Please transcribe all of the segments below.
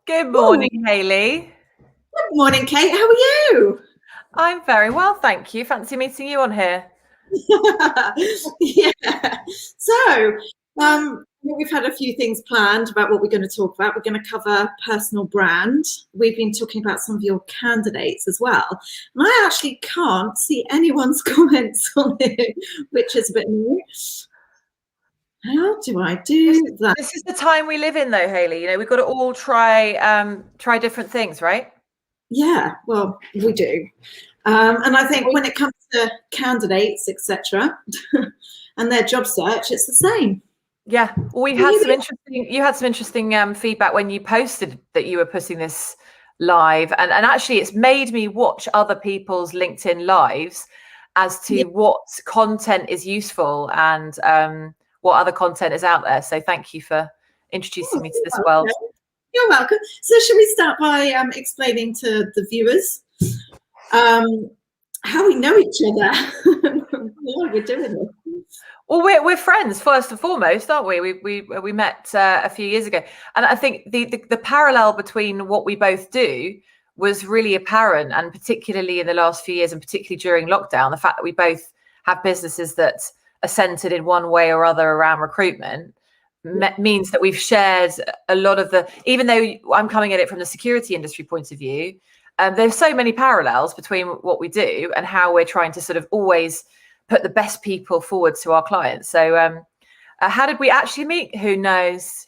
Good morning, Hayley. Good morning, Kate. How are you? I'm very well, thank you. Fancy meeting you on here. Yeah. So, we've had a few things planned about what we're going to talk about. We're going to cover personal brand. We've been talking about some of your candidates as well. And I actually can't see anyone's comments on it, which is a bit new. How do I do that? This is the time we live in, though, Hayley. You know, we've got to all try different things, right? Yeah, well, we do. And I think when it comes to candidates, etc., and their job search, it's the same. Yeah, well, you had some interesting feedback when you posted that you were putting this live, and actually it's made me watch other people's LinkedIn lives as to what content is useful and what other content is out there. So thank you for introducing me to this world. You're welcome. So should we start by explaining to the viewers how we know each other? Why we're doing it? Well, we're friends first and foremost, aren't we? We met a few years ago, and I think the parallel between what we both do was really apparent, and particularly in the last few years, and particularly during lockdown, the fact that we both have businesses that are centered in one way or other around recruitment means that we've shared a lot of the. Even though I'm coming at it from the security industry point of view, there's so many parallels between what we do and how we're trying to sort of always put the best people forward to our clients. So how did we actually meet? Who knows?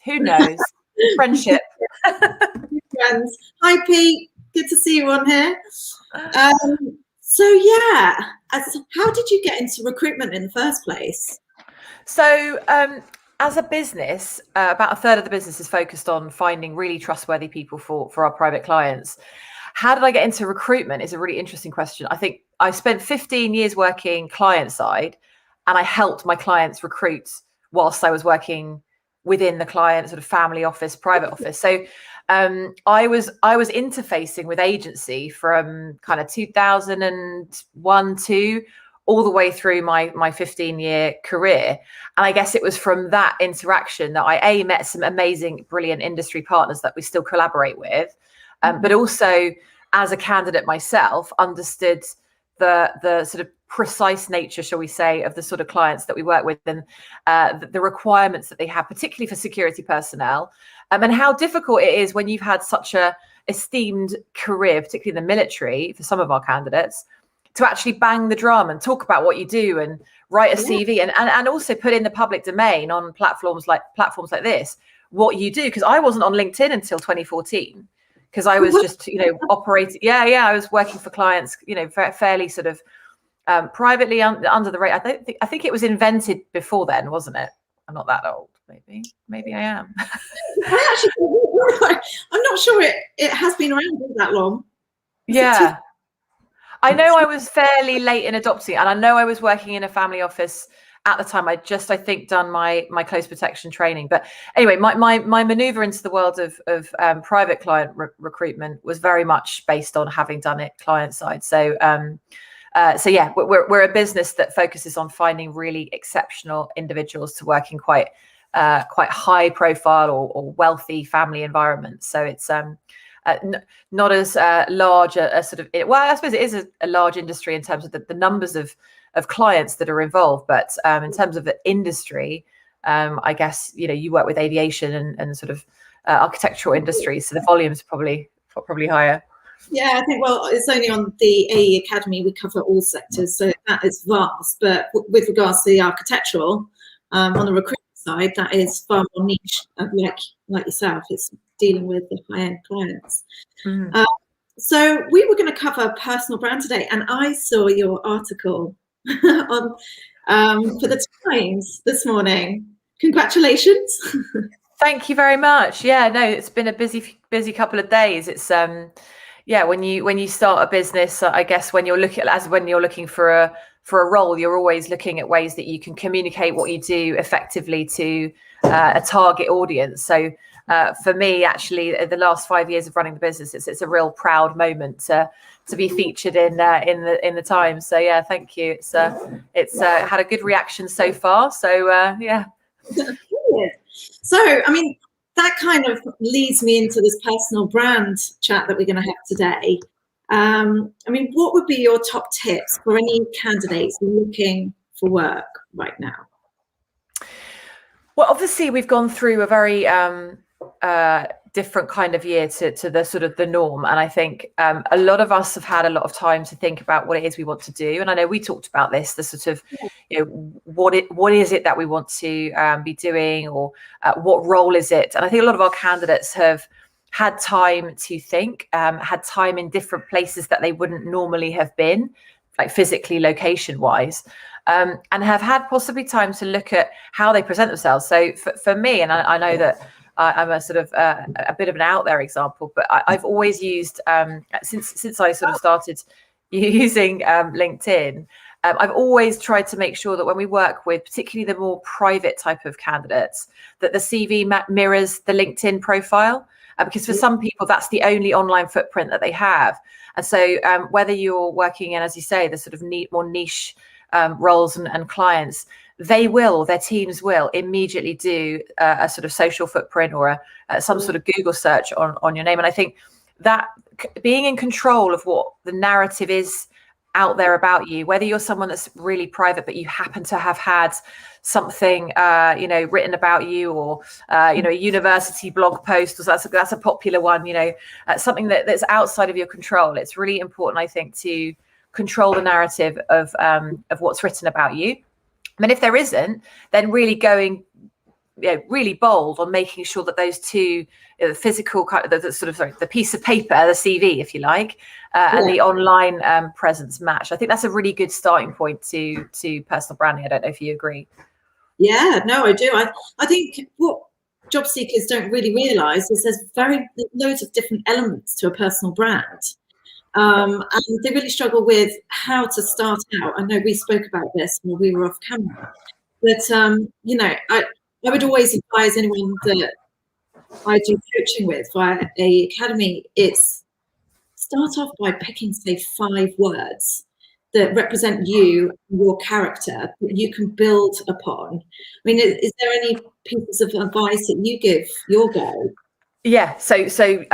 Friendship. Friends. Hi, Pete. Good to see you on here. So yeah, how did you get into recruitment in the first place? So as a business, about a third of the business is focused on finding really trustworthy people for our private clients. How did I get into recruitment is a really interesting question. I think I spent 15 years working client side, and I helped my clients recruit whilst I was working within the client sort of family office, private office. So I was interfacing with agency from kind of 2001, 2 all the way through my 15-year career. And I guess it was from that interaction that I met some amazing, brilliant industry partners that we still collaborate with. But also, as a candidate myself, understood the sort of precise nature, shall we say, of the sort of clients that we work with, and the requirements that they have, particularly for security personnel, and how difficult it is when you've had such a esteemed career, particularly in the military, for some of our candidates, to actually bang the drum and talk about what you do and write a CV and also put in the public domain on platforms like this what you do. Because I wasn't on LinkedIn until 2014. Because I was just, operating. I was working for clients, fairly sort of privately under the radar. I think it was invented before then, wasn't it? I'm not that old. Maybe I am. I'm not sure it has been around that long. Yeah. I know I was fairly late in adopting it, and I know I was working in a family office at the time. I think done my close protection training. But anyway, my maneuver into the world of private client recruitment was very much based on having done it client side. So yeah, we're a business that focuses on finding really exceptional individuals to work in quite high profile or wealthy family environments. So it's not as large a sort of, well, I suppose it is a large industry in terms of the numbers of clients that are involved, but in terms of the industry, I guess you work with aviation and sort of architectural industries, so the volume is probably higher. Yeah, I think, well, it's only on the AE Academy we cover all sectors, so that is vast. But with regards to the architectural, on the recruitment side, that is far more niche. Like yourself, it's dealing with the high-end clients. Mm. So we were going to cover personal brand today, and I saw your article on for the Times this morning. Congratulations. Thank you very much. Yeah, no, it's been a busy couple of days. It's when you start a business, I guess when you're looking for a role, you're always looking at ways that you can communicate what you do effectively to a target audience. So for me, actually, the last 5 years of running the business, it's a real proud moment to be featured in the Times. So yeah, thank you. It's had a good reaction so far. So yeah. So I mean, that kind of leads me into this personal brand chat that we're going to have today. I mean, what would be your top tips for any candidates looking for work right now? Well, obviously, we've gone through a very different kind of year to the sort of the norm. And I think a lot of us have had a lot of time to think about what it is we want to do. And I know we talked about this, the sort of, what is it that we want to be doing, or what role is it? And I think a lot of our candidates have had time to think, had time in different places that they wouldn't normally have been, like physically, location wise. And have had possibly time to look at how they present themselves. So for me, and I know that I'm a sort of a bit of an out there example, but I've always used, since I sort of started using LinkedIn, I've always tried to make sure that when we work with particularly the more private type of candidates, that the CV mirrors the LinkedIn profile, because for some people, that's the only online footprint that they have. And so whether you're working in, as you say, the sort of more niche roles and clients, their teams will immediately do a sort of social footprint or some sort of Google search on your name. And I think that being in control of what the narrative is out there about you, whether you're someone that's really private, but you happen to have had something, written about you, or, a university blog post, or that's a popular one, something that's outside of your control. It's really important, I think, to control the narrative of what's written about you. I mean, if there isn't, then really going, really bold on making sure that those two, the physical, the piece of paper, the CV, if you like, and the online presence match. I think that's a really good starting point to personal branding. I don't know if you agree. Yeah, no, I do. I think what job seekers don't really realise is there's loads of different elements to a personal brand. And they really struggle with how to start out. I know we spoke about this when we were off camera, but I would always advise anyone that I do coaching with via a academy, it's start off by picking, say, 5 words that represent you, your character, that you can build upon. I mean, is there any pieces of advice that you give your girl? Yeah. So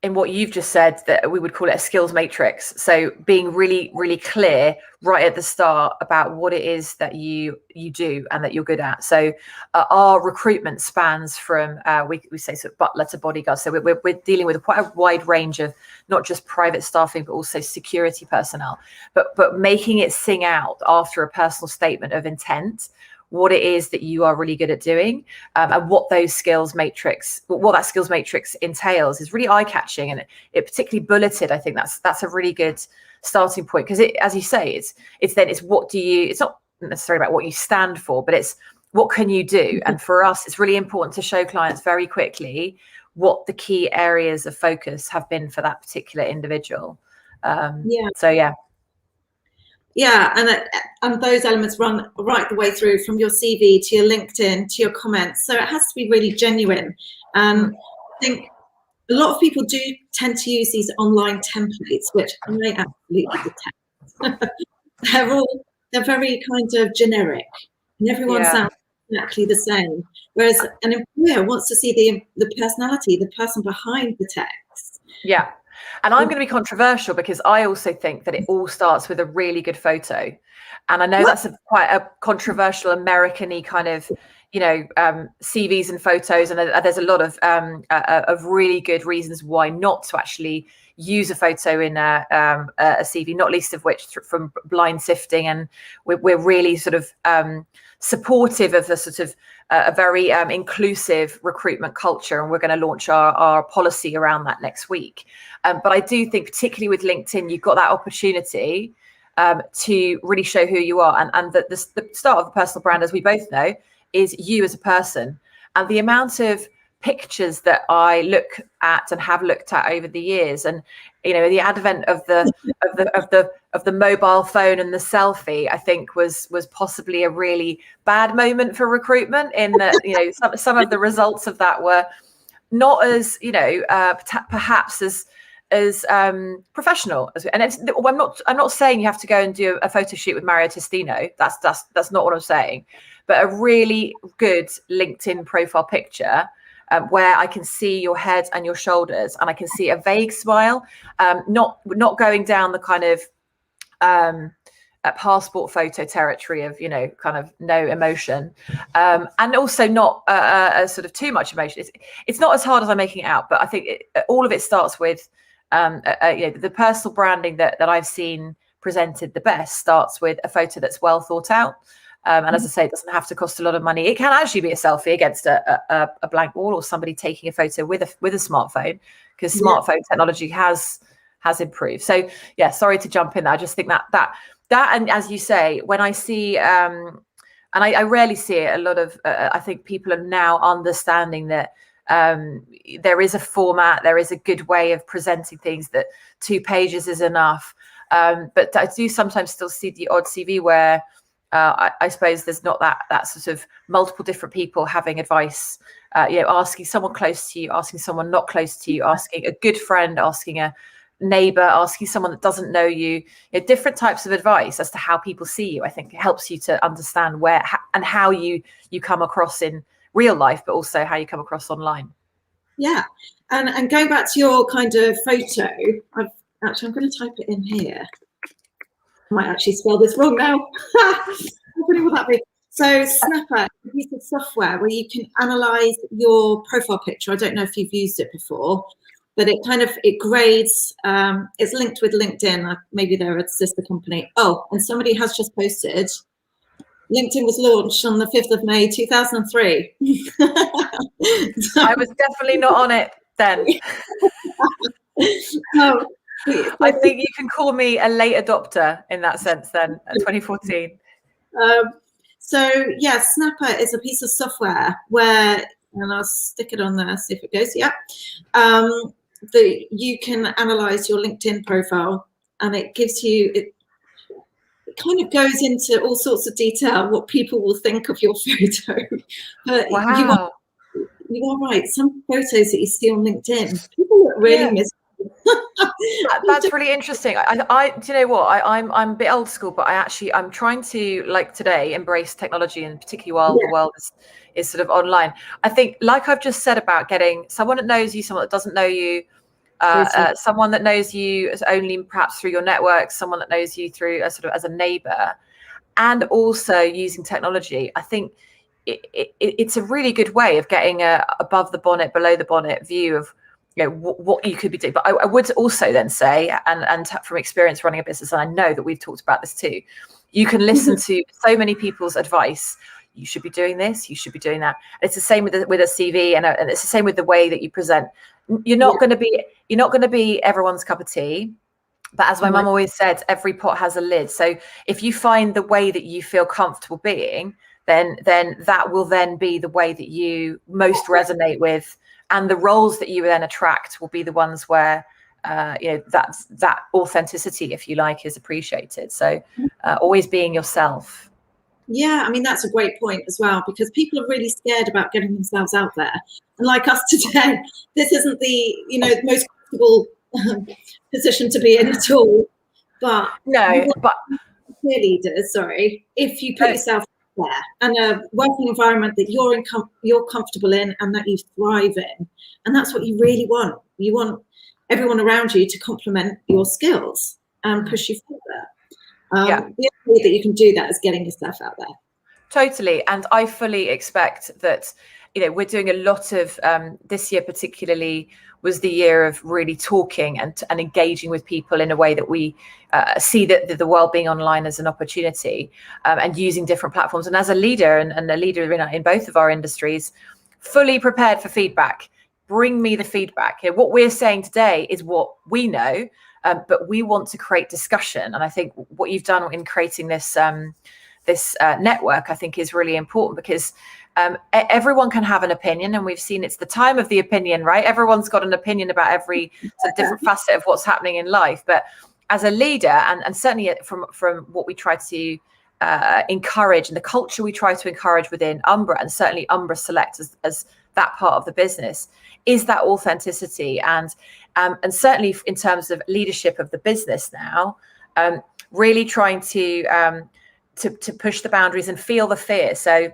in what you've just said, that we would call it a skills matrix. So being really, really clear right at the start about what it is that you do and that you're good at. So our recruitment spans from, we say sort of butler to bodyguard. So we're dealing with quite a wide range of not just private staffing, but also security personnel, but making it sing out after a personal statement of intent what it is that you are really good at doing, and what that skills matrix entails is really eye-catching, and it particularly bulleted. I think that's a really good starting point, because as you say, it's what do you, it's not necessarily about what you stand for, but it's what can you do. And for us, it's really important to show clients very quickly what the key areas of focus have been for that particular individual. Yeah, and those elements run right the way through from your CV to your LinkedIn to your comments. So it has to be really genuine. And I think a lot of people do tend to use these online templates, which I absolutely detest. They're very kind of generic, and everyone sounds exactly the same. Whereas an employer wants to see the personality, the person behind the text. Yeah. And I'm going to be controversial, because I also think that it all starts with a really good photo. And I know that's quite a controversial American-y kind of, CVs and photos. And there's a lot of really good reasons why not to actually use a photo in a CV, not least of which from blind sifting. And we're really sort of supportive of the sort of a very inclusive recruitment culture, and we're going to launch our policy around that next week. But I do think, particularly with LinkedIn, you've got that opportunity to really show who you are, and the start of a personal brand, as we both know, is you as a person. And the amount of pictures that I look at and have looked at over the years, and the advent of the mobile phone and the selfie, I think was possibly a really bad moment for recruitment, in that some of the results of that were not as perhaps as professional as, and I'm not saying you have to go and do a photo shoot with Mario Testino. That's not what I'm saying. but a really good LinkedIn profile picture where I can see your head and your shoulders, and I can see a vague smile, not going down the kind of a passport photo territory of, you know, kind of no emotion, and also not a sort of too much emotion. It's not as hard as I'm making it out, but I think all of it starts with you know, the personal branding that I've seen presented the best starts with a photo that's well thought out. And as I say, it doesn't have to cost a lot of money. It can actually be a selfie against a blank wall, or somebody taking a photo with a smartphone, because smartphone technology has improved. So yeah, sorry to jump in there. I just think that and as you say, when I see and I rarely see it, a lot of I think people are now understanding that there is a format, there is a good way of presenting things, that 2 pages is enough. But I do sometimes still see the odd CV where I suppose there's not that sort of multiple different people having advice, you know, asking someone close to you, asking someone not close to you, asking a good friend, asking a neighbor, asking someone that doesn't know you, different types of advice as to how people see you. I think it helps you to understand where and how you come across in real life, but also how you come across online. Yeah, and going back to your kind of photo, I'm going to type it in here. I might actually spell this wrong now. How funny will that be? So Snapper is a piece of software where you can analyze your profile picture. I don't know if you've used it before, but it grades. It's linked with LinkedIn. Maybe they're a sister company. Oh, and somebody has just posted, LinkedIn was launched on the 5th of May, 2003. I was definitely not on it then. No. I think you can call me a late adopter in that sense then, 2014. So yeah, Snapper is a piece of software where, and I'll stick it on there, see if it goes, yeah. That you can analyze your LinkedIn profile, and it gives you, it kind of goes into all sorts of detail what people will think of your photo. But wow. You are right, some photos that you see on LinkedIn, people look really miserable. That's really interesting. I do you know what, I'm a bit old school, but I'm trying to, like today, embrace technology, and particularly while the world is sort of online. I think, like I've just said about getting someone that knows you, someone that doesn't know you, someone that knows you as only perhaps through your network, someone that knows you through a sort of as a neighbor, and also using technology. I think it's a really good way of getting a above the bonnet, below the bonnet view of, you know, what you could be doing. But I would also then say, and from experience running a business, and I know that we've talked about this too, you can listen to so many people's advice. You should be doing this, you should be doing that. And it's the same with a CV, and it's the same with the way that you present. You're not going to be everyone's cup of tea. But as my mum always said, every pot has a lid. So if you find the way that you feel comfortable being, then that will then be the way that you most resonate with, and the roles that you then attract will be the ones where you know, that authenticity, if you like, is appreciated. So always being yourself. Yeah, I mean, that's a great point as well, because people are really scared about getting themselves out there. And like us today, this isn't the, you know, most comfortable position to be in at all. But cheerleaders, sorry, if you put yourself there, and a working environment that you're comfortable in and that you thrive in, and that's what you really want. You want everyone around you to complement your skills and push you further. The only way that you can do that is getting yourself out there. Totally. And I fully expect that, you know, we're doing a lot of this year particularly was the year of really talking and engaging with people in a way that we see that the world being online as an opportunity, and using different platforms. And as a leader and a leader in both of our industries, fully prepared for feedback. Bring me the feedback. You know, what we're saying today is what we know, but we want to create discussion. And I think what you've done in creating this network, I think, is really important, because everyone can have an opinion, and we've seen it's the time of the opinion, right? Everyone's got an opinion about every sort of different facet of what's happening in life. But as a leader, and certainly from what we try to encourage, and the culture we try to encourage within Umbra, and certainly Umbra Select as that part of the business, is that authenticity. And certainly in terms of leadership of the business now, really trying to to push the boundaries and feel the fear. So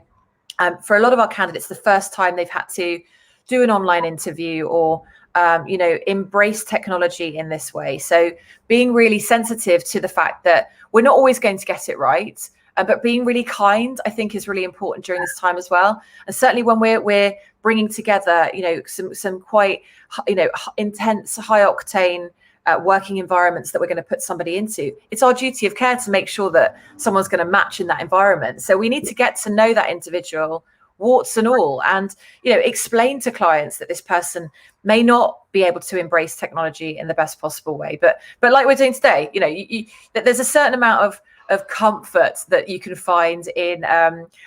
for a lot of our candidates, the first time they've had to do an online interview or embrace technology in this way. So being really sensitive to the fact that we're not always going to get it right, but being really kind, I think, is really important during this time as well. And certainly when we're bringing together, some quite, intense, high octane working environments that we're going to put somebody into, it's our duty of care to make sure that someone's going to match in that environment. So we need to get to know that individual, warts and all, and explain to clients that this person may not be able to embrace technology in the best possible way, but like we're doing today, that there's a certain amount of comfort that you can find in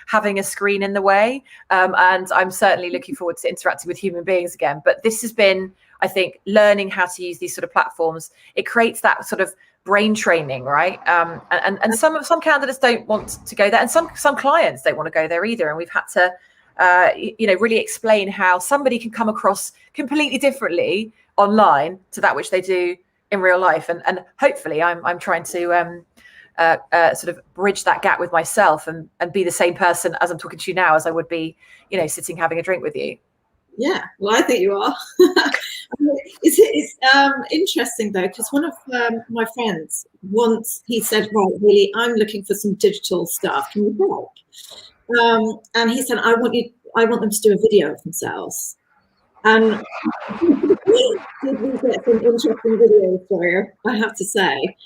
having a screen in the way, and I'm certainly looking forward to interacting with human beings again. But this has been, I think, learning how to use these sort of platforms. It creates that sort of brain training, right? And some candidates don't want to go there, and some clients don't want to go there either. And we've had to, really explain how somebody can come across completely differently online to that which they do in real life. And hopefully, I'm trying to sort of bridge that gap with myself and be the same person as I'm talking to you now as I would be, sitting having a drink with you. Yeah, well, I think you are. It's interesting though, because one of my friends once, he said, right, really, I'm looking for some digital stuff. Can you help? And he said, I want them to do a video of themselves. And did we get some interesting videos for you, I have to say.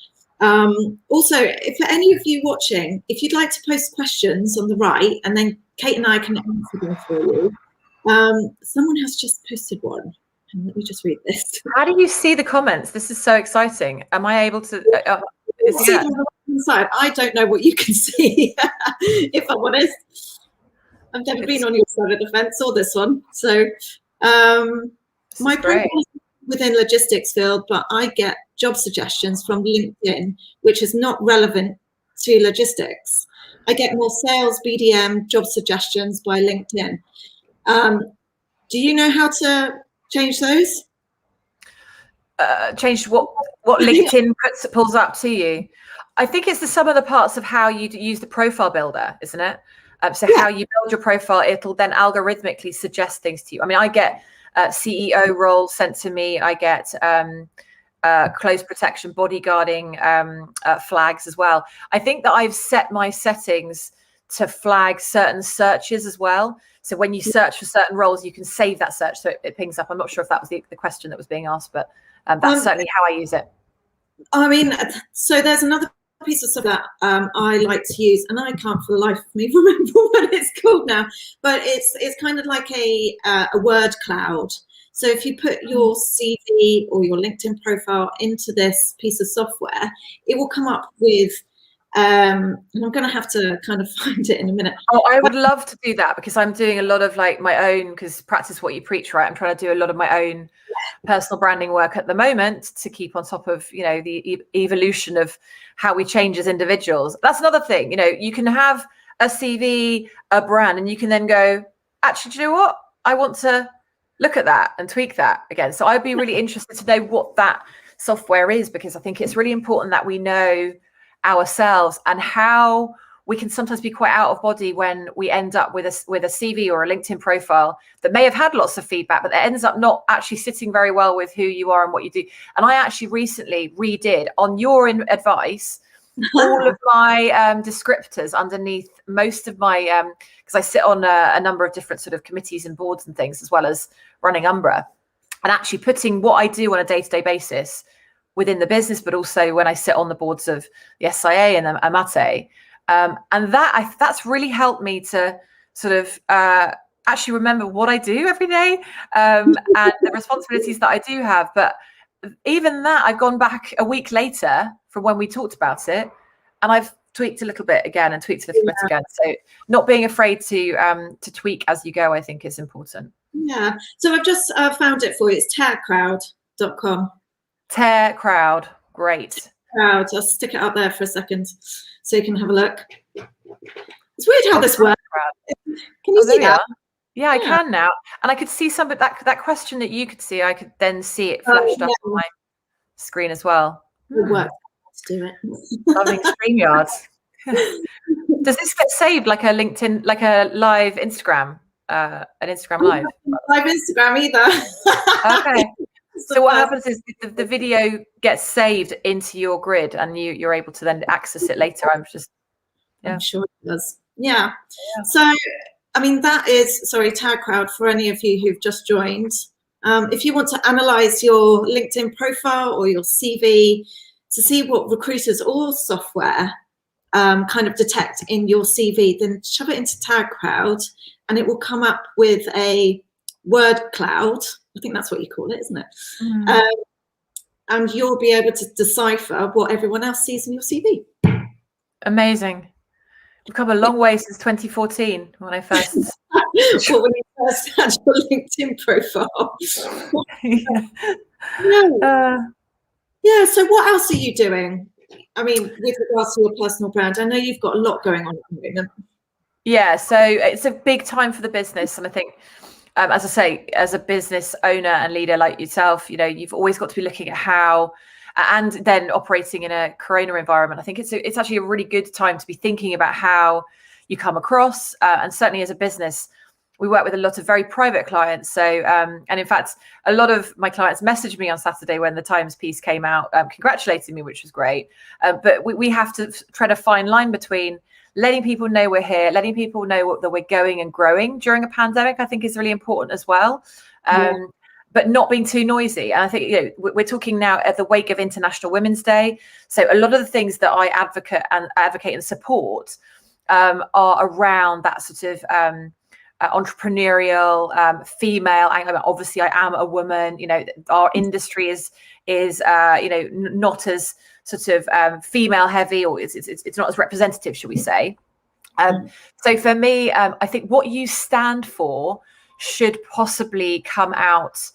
Also, for any of you watching, if you'd like to post questions on the right, and then Kate and I can answer them for you. Someone has just posted one. And let me just read this. How do you see the comments? This is so exciting. Am I able to see them on the right side? I don't know what you can see, if I'm honest. I've never been on your side of the fence or this one. So my profile is within logistics field, but I get job suggestions from LinkedIn, which is not relevant to logistics. I get more sales, BDM, job suggestions by LinkedIn. Do you know how to change those? Change what LinkedIn pulls up to you? I think it's the sum of the parts of how you use the profile builder, isn't it? How you build your profile, it'll then algorithmically suggest things to you. I mean, I get CEO roles sent to me. I get close protection, bodyguarding flags as well. I think that I've set my settings to flag certain searches as well. So when you search for certain roles, you can save that search so it pings up. I'm not sure if that was the question that was being asked, but that's certainly how I use it. I mean, so there's another piece of stuff that I like to use, and I can't for the life of me remember what it's called now, but it's kind of like a word cloud. So if you put your CV or your LinkedIn profile into this piece of software, it will come up with and I'm going to have to kind of find it in a minute. Oh, I would love to do that, because I'm doing a lot of like my own, because practice what you preach, right? I'm trying to do a lot of my own personal branding work at the moment to keep on top of, the evolution of how we change as individuals. That's another thing. You can have a CV, a brand, and you can then go, actually, do you know what? I want to look at that and tweak that again. So I'd be really interested to know what that software is, because I think it's really important that we know ourselves and how we can sometimes be quite out of body when we end up with a CV or a LinkedIn profile that may have had lots of feedback, but that ends up not actually sitting very well with who you are and what you do. And I actually recently redid, on your advice, all of my descriptors underneath most of my, because I sit on a number of different sort of committees and boards and things, as well as running Umbra, and actually putting what I do on a day-to-day basis within the business, but also when I sit on the boards of the SIA and the Amate. And that's really helped me to sort of actually remember what I do every day, and the responsibilities that I do have. But even that, I've gone back a week later from when we talked about it, and I've tweaked a little bit again and tweaked a little bit again. So not being afraid to tweak as you go, I think, is important. Yeah. So I've just found it for you. It's tearcrowd.com. Tear Crowd, great. Crowd. I'll stick it up there for a second so you can have a look. It's weird how this works. Can you see that? Yeah, I can now. And I could see some of that question that you could see. I could then see it flashed up on my screen as well. It works to do it. Loving StreamYard. Does this get saved like a LinkedIn, like a live Instagram, an Instagram live? Live Instagram either. Okay. So what happens is the video gets saved into your grid, and you're able to then access it later. I'm sure it does. Yeah. So, I mean, that is, Tag Crowd, for any of you who've just joined. If you want to analyze your LinkedIn profile or your CV to see what recruiters or software kind of detect in your CV, then shove it into Tag Crowd and it will come up with a word cloud. I think that's what you call it, isn't it? And you'll be able to decipher what everyone else sees in your CV. Amazing. We've come a long way since 2014 when I first. Well, when you first had your LinkedIn profile. Yeah. So what else are you doing? I mean, with regards to your personal brand, I know you've got a lot going on at the moment. Yeah, so it's a big time for the business, and I think, as I say, as a business owner and leader like yourself, you've always got to be looking at how, and then operating in a Corona environment. I think it's actually a really good time to be thinking about how you come across, and certainly as a business, we work with a lot of very private clients. So, and in fact, a lot of my clients messaged me on Saturday when the Times piece came out, congratulating me, which was great. But we have to tread a fine line between letting people know we're here, letting people know that we're going and growing during a pandemic, I think is really important as well. But not being too noisy. And I think, we're talking now at the wake of International Women's Day. So a lot of the things that I advocate and support are around that sort of entrepreneurial, female. Obviously, I am a woman. Our industry is not as sort of female heavy, or it's not as representative, shall we say? So for me, I think what you stand for should possibly come out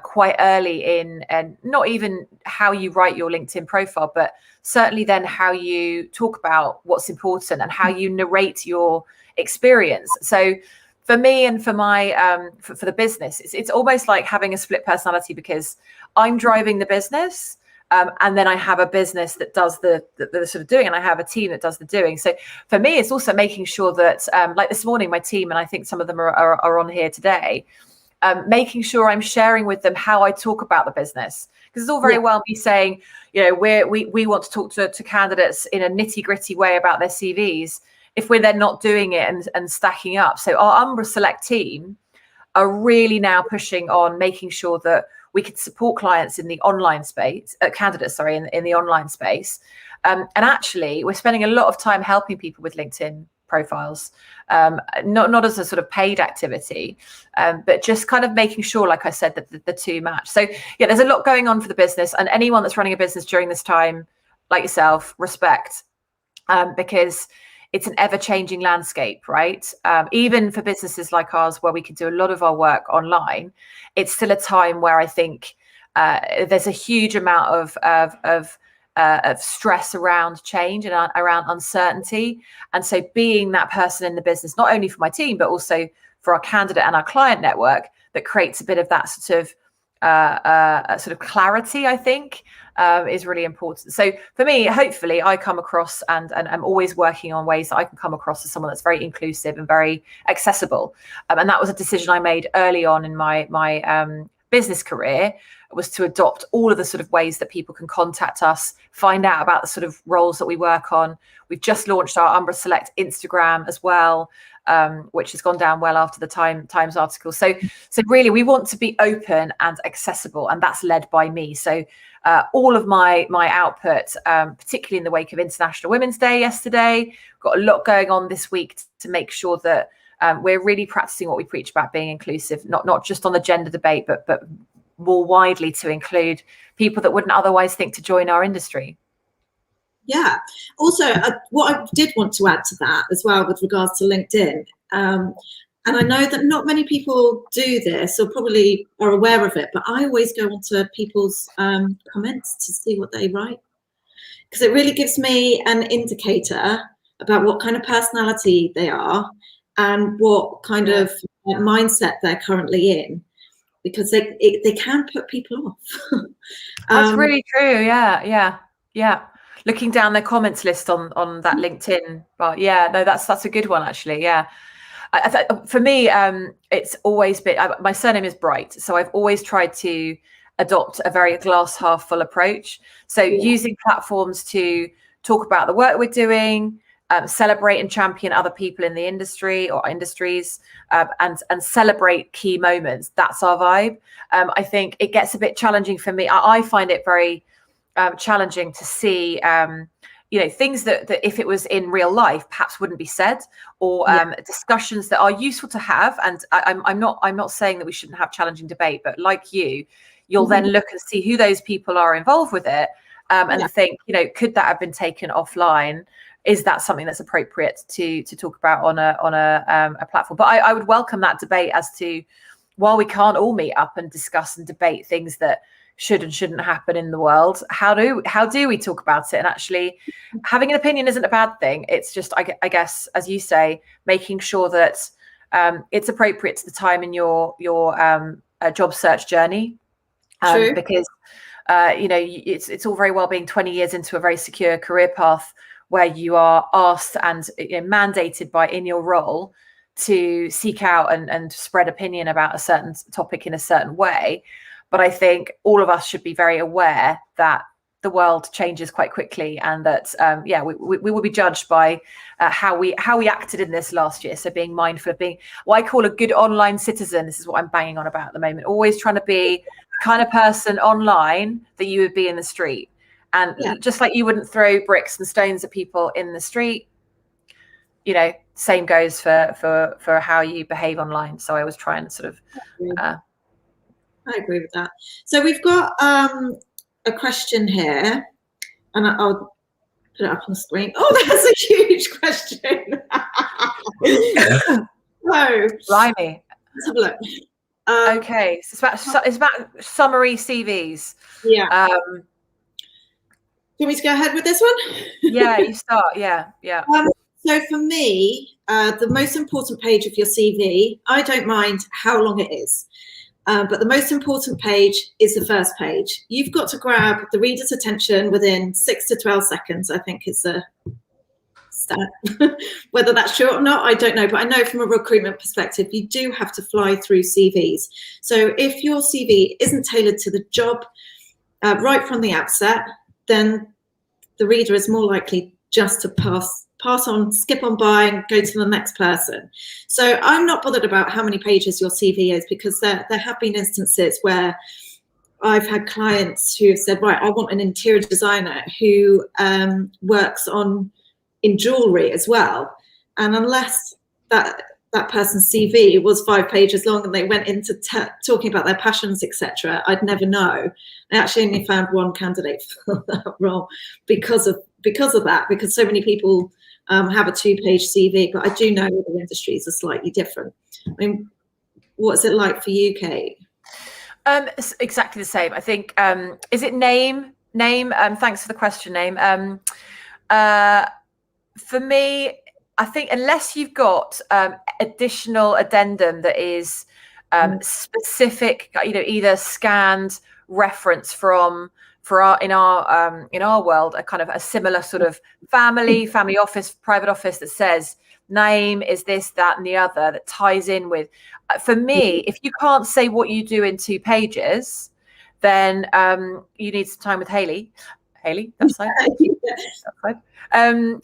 quite early in, and not even how you write your LinkedIn profile, but certainly then how you talk about what's important and how you narrate your experience. So for me and for my for the business, it's almost like having a split personality, because I'm driving the business, and then I have a business that does the sort of doing, and I have a team that does the doing. So for me, it's also making sure that, like this morning, my team, and I think some of them are on here today, making sure I'm sharing with them how I talk about the business. Because it's all very well me saying, we want to talk to candidates in a nitty gritty way about their CVs, if we're then not doing it and stacking up. So our Umbra Select team are really now pushing on making sure that we can support clients in the online space, candidates, sorry, in the online space. And actually, we're spending a lot of time helping people with LinkedIn profiles, not as a sort of paid activity, but just kind of making sure, like I said, that the two match. So yeah, there's a lot going on for the business, and anyone that's running a business during this time, like yourself, respect, because it's an ever-changing landscape, right? Even for businesses like ours, where we can do a lot of our work online, it's still a time where I think there's a huge amount of stress around change and around uncertainty. And so being that person in the business, not only for my team, but also for our candidate and our client network, that creates a bit of that sort of clarity, I think, is really important. So for me, hopefully I come across, and I'm always working on ways that I can come across as someone that's very inclusive and very accessible. And that was a decision I made early on in my business career, was to adopt all of the sort of ways that people can contact us, find out about the sort of roles that we work on. We've just launched our Umbra Select Instagram as well, which has gone down well after the Times article. So really, we want to be open and accessible, and that's led by me. So all of my output, particularly in the wake of International Women's Day yesterday, got a lot going on this week to make sure that we're really practicing what we preach about, being inclusive, not just on the gender debate, but more widely, to include people that wouldn't otherwise think to join our industry. Yeah. Also, what I did want to add to that as well, with regards to LinkedIn, and I know that not many people do this or probably are aware of it, but I always go onto people's comments to see what they write, because it really gives me an indicator about what kind of personality they are and what kind of mindset they're currently in, because they can put people off. That's really true. Yeah. looking down their comments list on that LinkedIn. But yeah, no, that's a good one actually. Yeah. For me, it's always been, my surname is Bright, so I've always tried to adopt a very glass half full approach. So using platforms to talk about the work we're doing, celebrate and champion other people in the industry or industries, and celebrate key moments. That's our vibe. I think it gets a bit challenging for me. I find it very challenging to see things that if it was in real life perhaps wouldn't be said, or discussions that are useful to have. And I'm not saying that we shouldn't have challenging debate, but like you'll then look and see who those people are involved with it, and think, could that have been taken offline? Is that something that's appropriate to talk about on a platform? But I would welcome that debate as to, while we can't all meet up and discuss and debate things that should and shouldn't happen in the world, how do we talk about it? And actually having an opinion isn't a bad thing. It's just, I guess, as you say, making sure that it's appropriate to the time in your job search journey, because it's all very well being 20 years into a very secure career path where you are asked and mandated in your role to seek out and spread opinion about a certain topic in a certain way. But I think all of us should be very aware that the world changes quite quickly, and that we will be judged by how we acted in this last year. So being mindful of being what I call a good online citizen. This is what I'm banging on about at the moment. Always trying to be the kind of person online that you would be in the street. And just like you wouldn't throw bricks and stones at people in the street, same goes for how you behave online. So I always try and sort of I agree with that. So we've got a question here, and I'll put it up on the screen. Oh, that's a huge question. So, blimey. Let's have a look. Okay, so it's about summary CVs. Yeah. Do you want me to go ahead with this one? Yeah, you start. Yeah. So for me, the most important page of your CV, I don't mind how long it is. But the most important page is the first page. You've got to grab the reader's attention within 6 to 12 seconds, I think is a stat. Whether that's true or not, I don't know. But I know from a recruitment perspective, you do have to fly through CVs. So if your CV isn't tailored to the job right from the outset, then the reader is more likely just to pass on, skip on by and go to the next person. So I'm not bothered about how many pages your CV is, because there have been instances where I've had clients who have said, right, I want an interior designer who works in jewelry as well. And unless that person's CV was 5 pages long and they went into talking about their passions, etc., I'd never know. I actually only found one candidate for that role because of that, because so many people have a 2-page CV. But I do know other industries are slightly different. I mean, what's it like for you, Kate? It's exactly the same. I think, is it name? Thanks for the question, name. For me, I think unless you've got additional addendum that is specific, either scanned reference from in our world, a kind of a similar sort of family office, private office that says name is this, that, and the other, that ties in with. For me, if you can't say what you do in 2 pages, then you need some time with Hayley. That's fine. That's fine.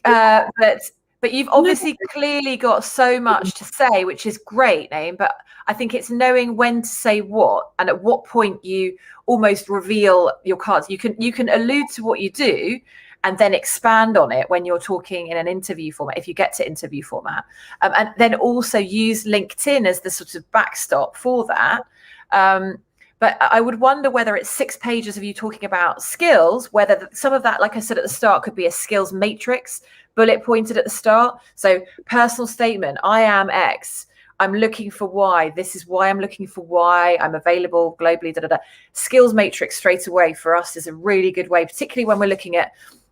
But you've obviously clearly got so much to say, which is great, Name. But I think it's knowing when to say what, and at what point you almost reveal your cards. You can allude to what you do and then expand on it when you're talking in an interview format, if you get to interview format. And then also use LinkedIn as the sort of backstop for that. But I would wonder whether it's 6 pages of you talking about skills, whether some of that, like I said at the start, could be a skills matrix, bullet pointed at the start. So personal statement, I am X, I'm looking for Y, this is why I'm looking for Y, I'm available globally, Skills matrix straight away for us is a really good way, particularly when we're looking at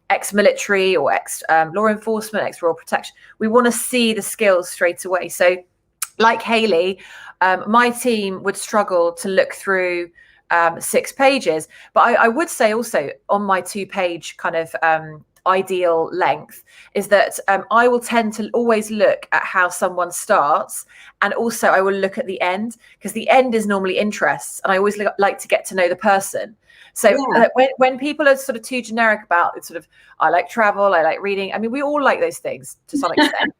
ex-military or ex-law enforcement, ex-royal protection. We want to see the skills straight away. So like Hayley, my team would struggle to look through 6 pages. But I would say also on my 2-page kind of ideal length is that I will tend to always look at how someone starts, and also I will look at the end, because the end is normally interests, and I always like to get to know the person. So when people are sort of too generic about it, sort of, I like travel, I like reading, I mean, we all like those things to some extent.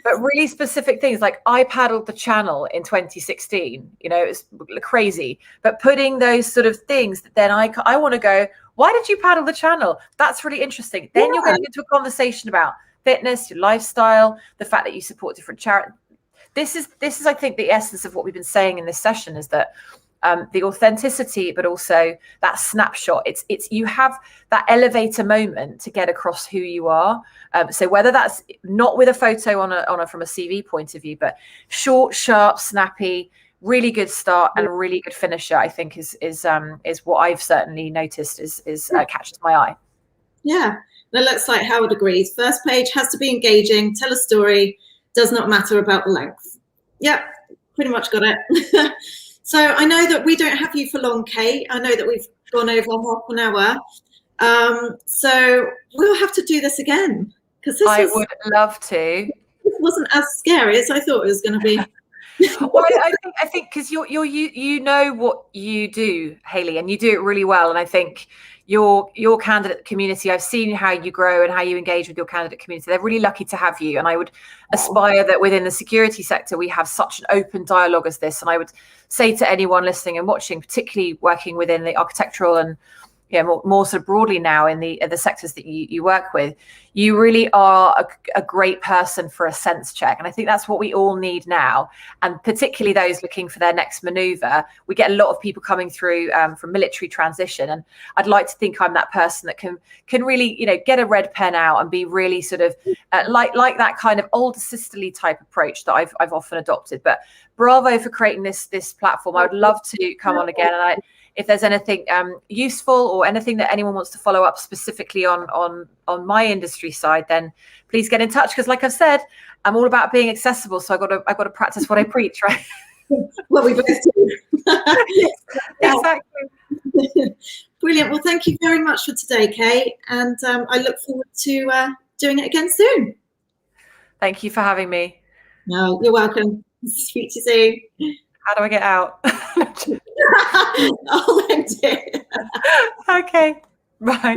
But really specific things, like I paddled the Channel in 2016, it's crazy. But putting those sort of things that then I want to go, why did you paddle the Channel? That's really interesting. Then you're getting into a conversation about fitness, your lifestyle, the fact that you support different charities. This is, I think, the essence of what we've been saying in this session, is that the authenticity, but also that snapshot. It's you have that elevator moment to get across who you are. So whether that's not with a photo on a from a CV point of view, but short, sharp, snappy, really good start and a really good finisher, I think is what I've certainly noticed is catches my eye. Yeah, that looks like Howard agrees. First page has to be engaging, tell a story, does not matter about the length. Yeah, pretty much got it. So I know that we don't have you for long, Kate. I know that we've gone over half an hour. So we'll have to do this again, because I would love to. This wasn't as scary as I thought it was going to be. Well, I think because you know what you do, Hayley, and you do it really well. And I think your candidate community, I've seen how you grow and how you engage with your candidate community. They're really lucky to have you. And I would aspire that within the security sector, we have such an open dialogue as this. And I would say to anyone listening and watching, particularly working within the architectural and more sort of broadly now in the sectors that you work with, you really are a great person for a sense check. And I think that's what we all need now. And particularly those looking for their next maneuver. We get a lot of people coming through from military transition. And I'd like to think I'm that person that can really, get a red pen out and be really sort of like that kind of older sisterly type approach that I've often adopted. But bravo for creating this platform. I would love to come on again. And if there's anything useful or anything that anyone wants to follow up specifically on my industry side, then please get in touch. Because like I've said, I'm all about being accessible. So I've got to practice what I preach, right? Well, we both do. Exactly. Brilliant. Well, thank you very much for today, Kate. And I look forward to doing it again soon. Thank you for having me. No, you're welcome. Speak to you soon. How do I get out? I'll end it. Okay. Bye.